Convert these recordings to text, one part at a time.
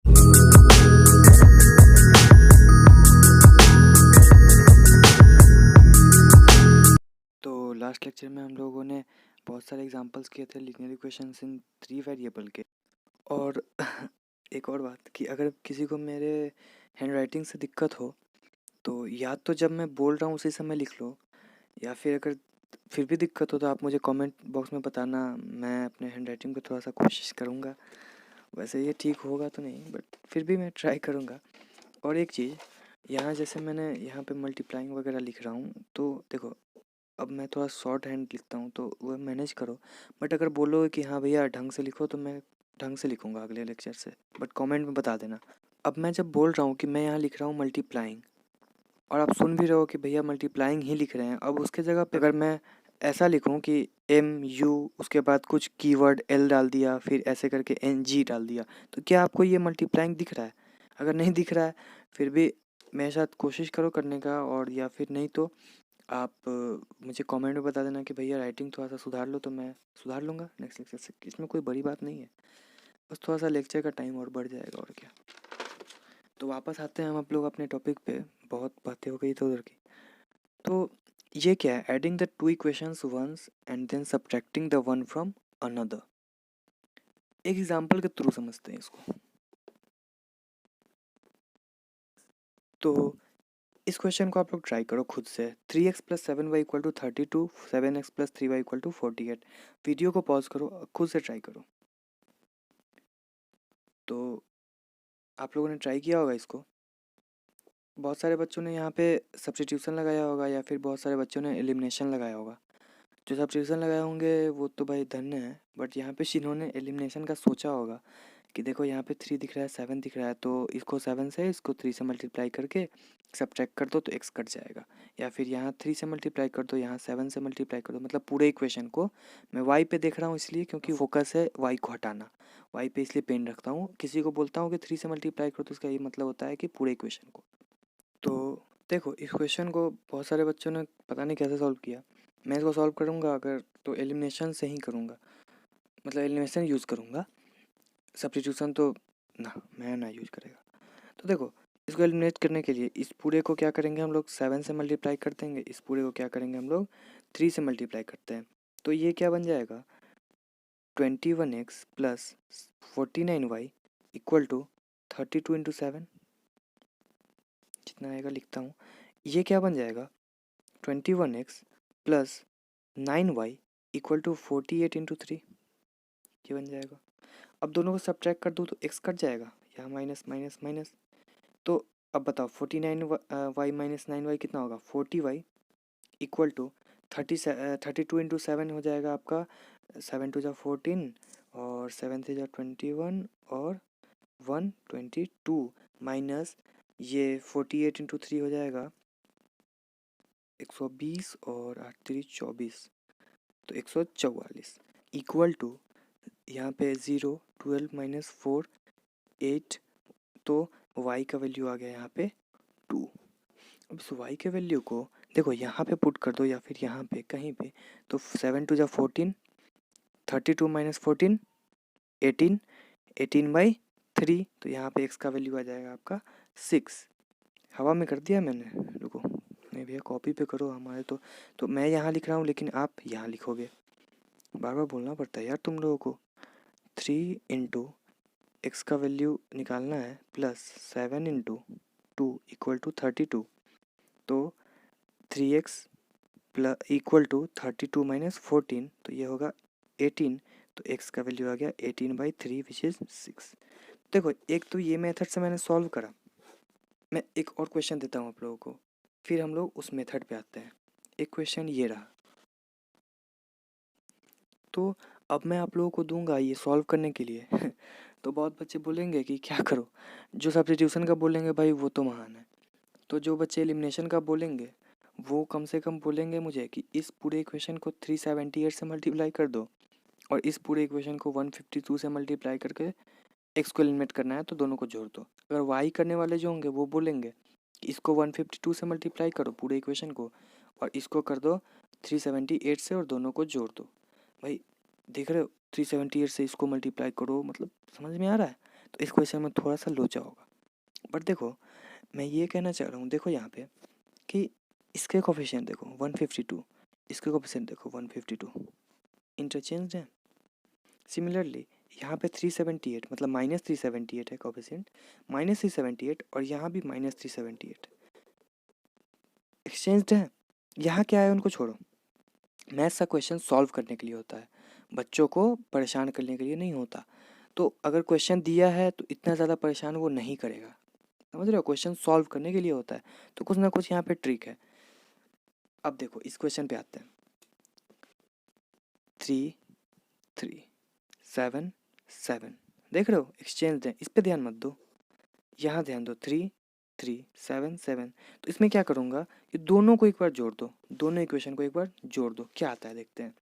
तो last lecture में हम लोगों ने बहुत सारे एग्जांपल्स किए थे लीनियर इक्वेशंस इन 3 वेरिएबल के। और एक और बात कि अगर किसी को मेरे हैंडराइटिंग से दिक्कत हो तो या तो जब मैं बोल रहा हूँ उसी समय लिख लो, या फिर अगर फिर भी दिक्कत हो तो आप मुझे कमेंट बॉक्स में बताना, मैं अपने हैंडराइटिंग को थोड़ा सा कोशिश करूँगा। वैसे ये ठीक होगा तो नहीं, बट फिर भी मैं ट्राई करूँगा। और एक चीज़, यहाँ जैसे मैंने यहाँ पे मल्टीप्लाइंग वगैरह लिख रहा हूँ, तो देखो अब मैं थोड़ा शॉर्ट हैंड लिखता हूँ तो वो मैनेज करो। बट अगर बोलो कि हाँ भैया ढंग से लिखो तो मैं ढंग से लिखूँगा अगले लेक्चर से, बट कमेंट में बता देना। अब मैं जब बोल रहा हूँ कि मैं यहाँ लिख रहा हूँ मल्टीप्लाइंग, और आप सुन भी रहे हो कि भैया मल्टीप्लाइंग ही लिख रहे हैं, अब उसके जगह पे अगर मैं ऐसा लिखूँ कि MU उसके बाद कुछ कीवर्ड L डाल दिया, फिर ऐसे करके NG डाल दिया, तो क्या आपको ये मल्टीप्लाइंग दिख रहा है? अगर नहीं दिख रहा है फिर भी मेरे साथ कोशिश करो करने का, और या फिर नहीं तो आप मुझे कमेंट में बता देना कि भैया राइटिंग थोड़ा सा सुधार लो, तो मैं सुधार लूँगा नेक्स्ट लेक्चर से। इसमें कोई बड़ी बात नहीं है, बस थोड़ा सा लेक्चर का टाइम और बढ़ जाएगा और क्या। तो वापस आते हैं हम आप लोग अपने टॉपिक पे, बहुत बातें हो गई तो उधर की। तो ये क्या है, adding the two equations once and then subtracting the one from another. एक एग्जांपल के थ्रू समझते हैं इसको। तो इस क्वेश्चन को आप लोग ट्राई करो खुद से। 3x + 7y = 32, 7x + 3y = 48। Video को पॉज करो, खुद से ट्राई करो। तो आप लोगों ने ट्राई किया होगा इसको। बहुत सारे बच्चों ने यहाँ पे सब्स्टिट्यूशन लगाया होगा, या फिर बहुत सारे बच्चों ने एलिमिनेशन लगाया होगा। जो सब्स्टिट्यूशन लगाए होंगे वो तो भाई धन्य है, बट यहाँ पे जिन्होंने एलिमिनेशन का सोचा होगा कि देखो यहाँ पे 3 दिख रहा है, 7 दिख रहा है, तो इसको 7 से इसको 3 से मल्टीप्लाई करके सब्ट्रैक्ट कर दो तो x कट जाएगा, या फिर यहाँ 3 से मल्टीप्लाई कर दो, यहाँ 7 से मल्टीप्लाई कर दो। मतलब पूरे इक्वेशन को मैं y पे देख रहा हूँ इसलिए क्योंकि फोकस है y को हटाना, y पे इसलिए पेन रखता हूँ। किसी को बोलता हूँ कि 3 से मल्टीप्लाई करो तो उसका ये मतलब होता है कि पूरे इक्वेशन को। तो देखो इस क्वेश्चन को बहुत सारे बच्चों ने पता नहीं कैसे सॉल्व किया। मैं इसको सॉल्व करूँगा अगर तो एलिमिनेशन से ही करूँगा, मतलब एलिमिनेशन यूज़ करूँगा, सब्स्टिट्यूशन तो मैं ना यूज करेगा। तो देखो इसको एलिमिनेट करने के लिए इस पूरे को क्या करेंगे हम लोग, 7 से मल्टीप्लाई कर देंगे। इस पूरे को क्या करेंगे हम लोग, 3 से मल्टीप्लाई करते हैं। तो ये क्या बन जाएगा, 21x + 49y = 32 × 7। जितना आएगा लिखता हूँ। ये क्या बन जाएगा, 21x + 9y = 48 × 3। ये बन जाएगा। अब दोनों को सब्ट्रैक्ट कर दूँ तो x कट जाएगा, यहाँ माइनस माइनस माइनस। तो अब बताओ 49y - 9y कितना होगा, 40y = 32 × 7 हो जाएगा आपका। 7 × 2 = 14 और 7 × 3 = 21 और 122 माइनस ये 48 × 3 हो जाएगा 120 और 8 × 3 = 24, तो 144 इक्वल टू यहाँ पे 0 12 - 4 8, तो y का वैल्यू आ गया यहाँ पे 2। अब इस y के वैल्यू को देखो यहाँ पे पुट कर दो या फिर यहाँ पे कहीं पे, तो 7 × 2 = 14, 32 - 14 18, 18/3, तो यहाँ पे x का वैल्यू आ जाएगा आपका 6। हवा में कर दिया मैंने, रुको नहीं भैया कॉपी पे करो हमारे तो मैं यहाँ लिख रहा हूँ लेकिन आप यहाँ लिखोगे, बार बार बोलना पड़ता है यार तुम लोगों को। 3 × x का वैल्यू निकालना है प्लस 7 × 2 = 32, तो 3x = 32 - 14, तो ये होगा 18, तो x का वैल्यू आ गया 18/3 विच इज़ 6। देखो एक तो ये मेथड से मैंने सॉल्व करा। मैं एक और क्वेश्चन देता हूँ आप लोगों को, फिर हम लोग उस मेथड पे आते हैं। एक क्वेश्चन ये रहा, तो अब मैं आप लोगों को दूंगा ये सॉल्व करने के लिए तो बहुत बच्चे बोलेंगे कि क्या करो, जो सब्स्टिट्यूशन का बोलेंगे भाई वो तो महान है, तो जो बच्चे एलिमिनेशन का बोलेंगे वो कम से कम बोलेंगे मुझे कि इस पूरे इक्वेशन को 378 से मल्टीप्लाई कर दो और इस पूरे इक्वेशन को 152 से मल्टीप्लाई करके एक्स को एलिमिनेट करना है तो दोनों को जोड़ दो। अगर वाई करने वाले जो होंगे वो बोलेंगे कि इसको 152 से मल्टीप्लाई करो पूरे इक्वेशन को और इसको कर दो 378 से और दोनों को जोड़ दो। भाई देख रहे हो, 378 से इसको मल्टीप्लाई करो, मतलब समझ में आ रहा है। तो इस क्वेश्चन में थोड़ा सा लोचा होगा। बट देखो मैं ये कहना चाह रहा हूँ, देखो यहाँ पे कि इसके कोफिशिएंट देखो 152, इसके कोफिशिएंट देखो 152, इंटरचेंज है। सिमिलरली यहाँ पे 378 मतलब -378 है कोफिशिएंट, -378 और यहाँ भी -378 एक्सचेंज्ड है। यहाँ क्या है उनको छोड़ो, मैथ्स का क्वेश्चन सॉल्व करने के लिए होता है, बच्चों को परेशान करने के लिए नहीं होता। तो अगर क्वेश्चन दिया है तो इतना ज़्यादा परेशान वो नहीं करेगा, समझ रहे हो, क्वेश्चन सॉल्व करने के लिए होता है। तो कुछ ना कुछ यहाँ पे ट्रिक है। अब देखो इस क्वेश्चन पे आते हैं, 3 3 7 7, देख रहे हो एक्सचेंज है, इस पे ध्यान मत दो, यहाँ ध्यान दो, 3 3 7 7। तो इसमें क्या करूँगा कि दोनों को एक बार जोड़ दो, दोनों इक्वेशन को एक बार जोड़ दो, क्या आता है देखते हैं।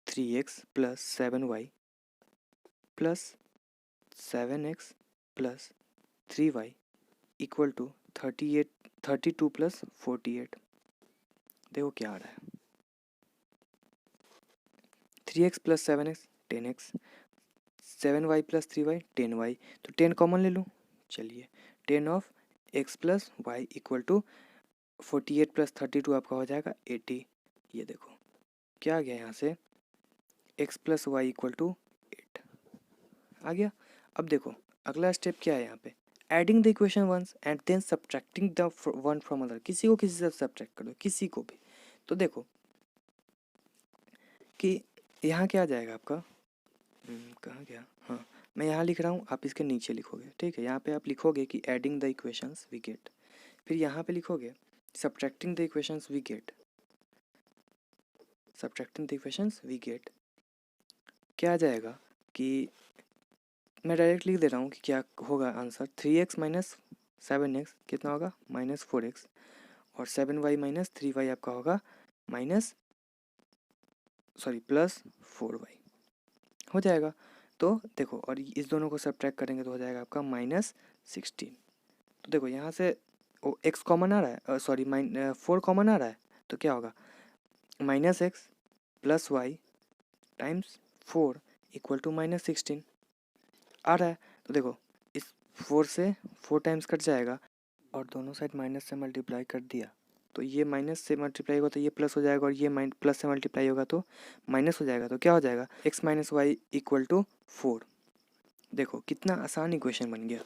3x plus 7y plus 7x plus 3y equal to 32 plus 48। देखो क्या आ रहा है, 3x plus 7x 10x, 7y plus 3y 10y, तो 10 कॉमन ले लूँ, चलिए 10 of x plus y equal to 48 plus 32 आपका हो जाएगा 80। ये देखो क्या आ गया यहाँ से, x plus y equal to 8 आ गया। अब देखो अगला स्टेप क्या है यहाँ पे, adding the equation once and then subtracting the one from other, किसी को किसी से सब्ट्रैक्ट कर दो, किसी को भी। तो देखो कि यहाँ क्या आ जाएगा आपका, कहाँ गया, हाँ मैं यहाँ लिख रहा हूँ, आप इसके नीचे लिखोगे, ठीक है। यहाँ पे आप लिखोगे कि adding the equations we get, फिर यहाँ पे लिखोगे subtracting the equations we get, subtracting the equations we get. क्या आ जाएगा कि मैं डायरेक्ट लिख दे रहा हूँ कि क्या होगा आंसर, 3x माइनस 7x कितना होगा -4x, और 7y माइनस 3y आपका होगा प्लस 4y हो जाएगा। तो देखो और इस दोनों को सब्ट्रैक्ट करेंगे तो हो जाएगा आपका -16। तो देखो यहाँ से वो x कॉमन आ रहा है, 4 कॉमन आ रहा है, तो क्या होगा -x plus y times 4 equal to -16 आ रहा है। तो देखो इस 4 से 4 टाइम्स कट जाएगा और दोनों साइड माइनस से मल्टीप्लाई कर दिया, तो ये माइनस से मल्टीप्लाई होगा तो ये प्लस हो जाएगा, और ये प्लस से मल्टीप्लाई होगा तो माइनस हो जाएगा। तो क्या हो जाएगा x minus y equal to 4। देखो कितना आसान इक्वेशन बन गया,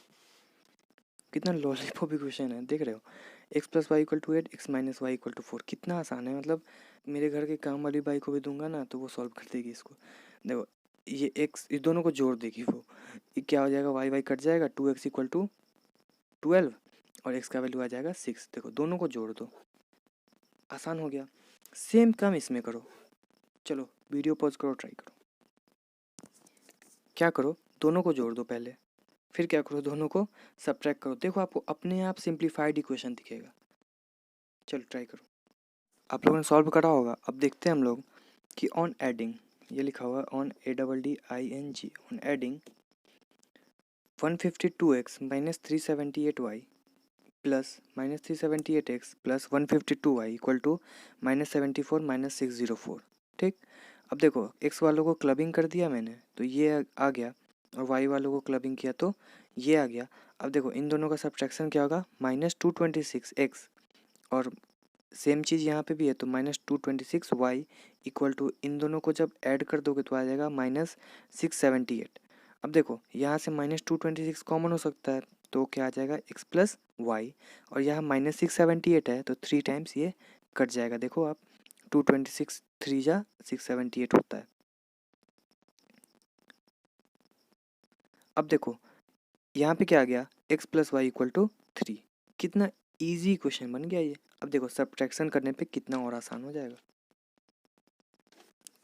कितना लॉलीपॉप इक्वेशन है, देख रहे हो, x plus y equal to 8, x minus y equal to 4, कितना आसान है। मतलब मेरे घर के काम वाली बाई को भी दूंगा ना तो वो सॉल्व कर देगी इसको। देखो ये x इस दोनों को जोड़ देगी, वो ये क्या हो जाएगा, y कट जाएगा, 2x इक्वल टू 12 और x का वैल्यू आ जाएगा 6। देखो दोनों को जोड़ दो, आसान हो गया। सेम काम इसमें करो, चलो वीडियो पॉज करो, ट्राई करो। क्या करो, दोनों को जोड़ दो पहले, फिर क्या करो, दोनों को सब्ट्रैक्ट करो, देखो आपको अपने आप सिंप्लीफाइड इक्वेशन दिखेगा। चलो ट्राई करो, आप लोगों ने सॉल्व करा होगा। अब देखते हैं हम लोग कि ऑन एडिंग, ये लिखा हुआ on ADDING, on adding 152x minus 378y plus -378x plus 152y equal to -74 -604, ठीक। अब देखो x वालों को क्लबिंग कर दिया मैंने तो ये आ गया, और y वालों को क्लबिंग किया तो ये आ गया। अब देखो इन दोनों का सब्ट्रैक्शन क्या होगा, -226x, और सेम चीज़ यहाँ पे भी है तो -226y इक्वल टू, इन दोनों को जब ऐड कर दोगे तो आ जाएगा -678। अब देखो यहाँ से -226 कॉमन हो सकता है तो क्या आ जाएगा x प्लस वाई, और यहाँ -678 है तो 3 टाइम्स ये कट जाएगा। देखो आप 226 3 जा 678 होता है। अब देखो यहाँ पे क्या आ गया, x plus y equal to 3, कितना इजी क्वेश्चन बन गया ये। अब देखो सब्ट्रैक्शन करने पे कितना और आसान हो जाएगा।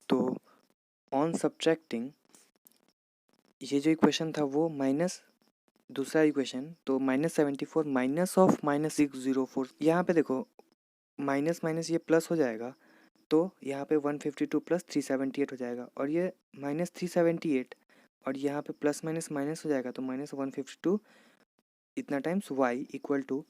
तो ऑन सब्ट्रैक्टिंग ये जो इक्वेशन था वो माइनस दूसरा इक्वेशन तो -74 माइनस ऑफ -604, यहाँ पे देखो माइनस माइनस ये प्लस हो जाएगा तो यहाँ पे 152 प्लस 378 हो जाएगा, और ये -378 और यहाँ पे प्लस माइनस माइनस हो जाएगा तो -152 इतना टाइम्स y इक्वल टू,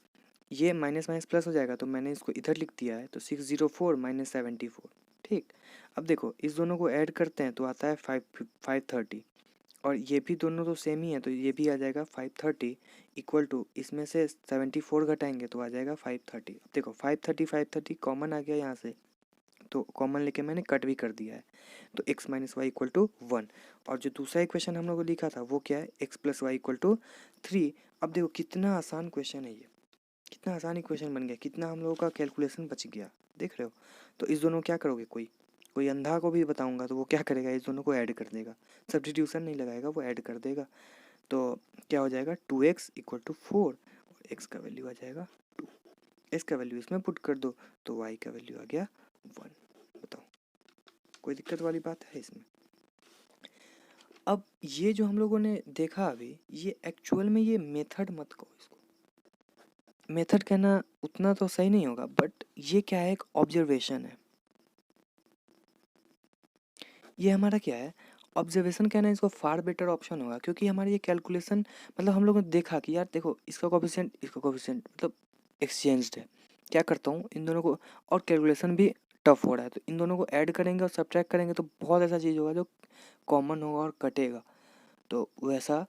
ये माइनस माइनस प्लस हो जाएगा तो मैंने इसको इधर लिख दिया है तो 604 माइनस 74, ठीक। अब देखो इस दोनों को ऐड करते हैं तो आता है 530, और ये भी दोनों तो सेम ही है, तो ये भी आ जाएगा 530 इक्वल टू, इसमें से 74 घटाएंगे तो आ जाएगा 530। अब देखो 530 कॉमन आ गया यहाँ से, तो कॉमन लेके मैंने कट भी कर दिया है, तो x minus y equal to 1। और जो दूसरा इक्वेशन हम लोग को लिखा था वो क्या है, x plus y equal to 3। अब देखो कितना आसान क्वेश्चन है ये, कितना आसान इक्वेशन बन गया, कितना हम लोगों का कैलकुलेशन बच गया, देख रहे हो। तो इस दोनों क्या करोगे, कोई कोई अंधा को भी बताऊंगा तो वो क्या करेगा, इस दोनों को ऐड कर देगा, सब्स्टिट्यूशन नहीं लगाएगा, वो ऐड कर देगा। तो क्या हो जाएगा 2x इक्वल टू 4, और x का वैल्यू आ जाएगा 2, x का वैल्यू इसमें पुट कर दो तो y का वैल्यू आ गया 1। बताओ कोई दिक्कत वाली बात है इसमें। अब ये जो हम लोगों ने देखा अभी, ये एक्चुअल में ये मेथड मत कहो इसको, मेथड कहना उतना तो सही नहीं होगा, बट ये क्या है, एक ऑब्जर्वेशन है। ये हमारा क्या है, ऑब्जर्वेशन कहना इसको फार बेटर ऑप्शन होगा, क्योंकि हमारी ये कैलकुलेशन, मतलब हम लोगों ने देखा कि यार देखो इसका कोफिशिएंट मतलब एक्सचेंज्ड है, क्या करता हूँ इन दोनों को, और कैलकुलेशन भी टफ हो रहा है, तो इन दोनों को ऐड करेंगे और सब्ट्रैक्ट करेंगे तो बहुत ऐसा चीज़ होगा जो कॉमन होगा और कटेगा। तो वैसा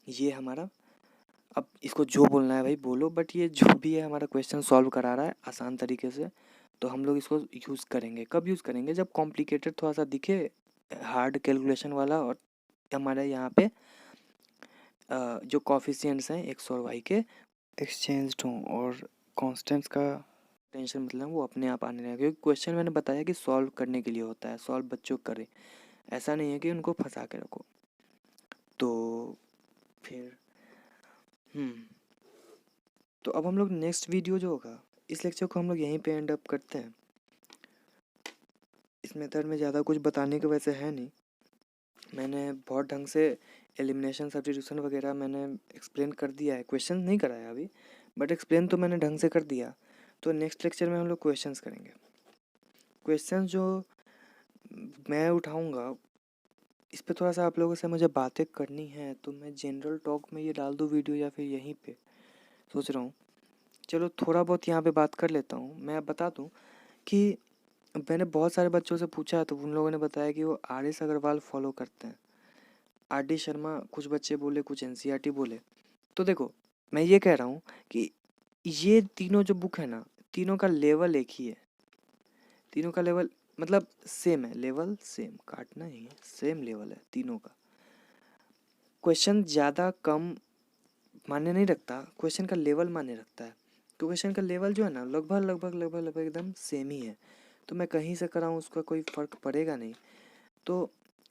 ये हमारा, अब इसको जो बोलना है भाई बोलो, बट ये जो भी है हमारा क्वेश्चन सॉल्व करा रहा है आसान तरीके से, तो हम लोग इसको यूज़ करेंगे। कब यूज़ करेंगे, जब कॉम्प्लिकेटेड थोड़ा सा दिखे, हार्ड कैलकुलेशन वाला, और हमारे यहाँ पे जो कॉफिशिएंट्स हैं एक्स और वाई के एक्सचेंज्ड हों, और कॉन्स्टेंट्स का टेंशन मतलब वो अपने आप आने लगे, क्योंकि क्वेश्चन मैंने बताया कि सॉल्व करने के लिए होता है, सॉल्व बच्चों करें, ऐसा नहीं है कि उनको फंसा के रखो। तो फिर तो अब हम लोग नेक्स्ट वीडियो जो होगा, इस लेक्चर को हम लोग यहीं पे एंड अप करते हैं। इस मेथड में ज़्यादा कुछ बताने के वैसे है नहीं, मैंने बहुत ढंग से एलिमिनेशन सब्स्टिट्यूशन वगैरह मैंने एक्सप्लेन कर दिया है, क्वेश्चन नहीं कराया अभी, बट एक्सप्लेन तो मैंने ढंग से कर दिया। तो नेक्स्ट लेक्चर में हम लोग क्वेश्चंस करेंगे। क्वेश्चन जो मैं उठाऊंगा, इस पे थोड़ा सा आप लोगों से मुझे बातें करनी है, तो मैं जनरल टॉक में ये डाल दूँ वीडियो, या फिर यहीं पे सोच रहा हूँ। चलो थोड़ा बहुत यहाँ पे बात कर लेता हूँ। मैं बता दूँ कि मैंने बहुत सारे बच्चों से पूछा है, तो उन लोगों ने बताया कि वो RS अग्रवाल फॉलो करते हैं, RD शर्मा कुछ बच्चे बोले, कुछ NCERT बोले। तो देखो मैं ये कह रहा हूँ कि ये तीनों जो बुक है ना, तीनों का लेवल एक ही है, तीनों का लेवल मतलब सेम है, लेवल सेम, काटना ही है, सेम लेवल है तीनों का। क्वेश्चन ज़्यादा कम मान्य नहीं रखता, क्वेश्चन का लेवल मान्य रखता है। तो क्वेश्चन का लेवल जो है ना लगभग एकदम सेम ही है, तो मैं कहीं से कराऊँ उसका कोई फ़र्क पड़ेगा नहीं। तो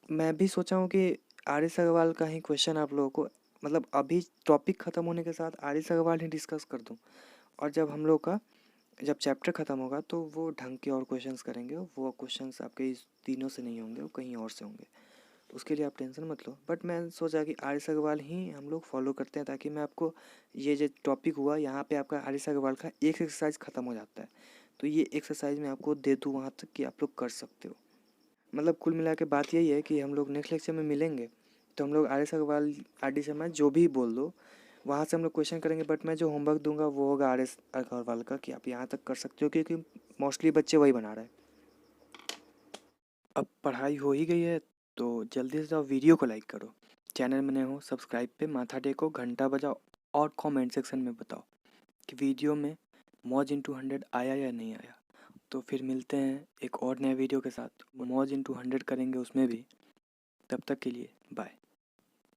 मैं भी सोचा हूँ कि RS अग्रवाल का ही क्वेश्चन आप लोगों को, मतलब अभी टॉपिक ख़त्म होने के साथ RS अग्रवाल ही डिस्कस कर दूँ, और जब हम लोग का जब चैप्टर ख़त्म होगा तो वो ढंग के और क्वेश्चंस करेंगे, वो क्वेश्चंस आपके इस तीनों से नहीं होंगे, वो कहीं और से होंगे, उसके लिए आप टेंशन मत लो। बट मैं सोचा कि RS अग्रवाल ही हम लोग फॉलो करते हैं, ताकि मैं आपको ये जो टॉपिक हुआ यहाँ पे आपका RS अग्रवाल का एक एक्सरसाइज ख़त्म हो जाता है, तो ये एक्सरसाइज मैं आपको दे दूँ वहाँ तक कि आप लोग कर सकते हो। मतलब कुल मिला के बात यही है कि हम लोग नेक्स्ट लेक्चर में मिलेंगे, तो हम लोग RS अग्रवाल RD शर्मा जो भी बोल दो वहाँ से हम लोग क्वेश्चन करेंगे, बट मैं जो होमवर्क दूंगा वो होगा RS अग्रवाल का, कि आप यहाँ तक कर सकते हो, क्योंकि मोस्टली बच्चे वही बना रहे हैं। अब पढ़ाई हो ही गई है, तो जल्दी से जाओ वीडियो को लाइक करो, चैनल में नए हो सब्सक्राइब पे माथा टेको, घंटा बजाओ, और कमेंट सेक्शन में बताओ कि वीडियो में मौज इंटू 100 आया या नहीं आया। तो फिर मिलते हैं एक और नए वीडियो के साथ, मौज इंटू 100 करेंगे उसमें भी। तब तक के लिए बाय।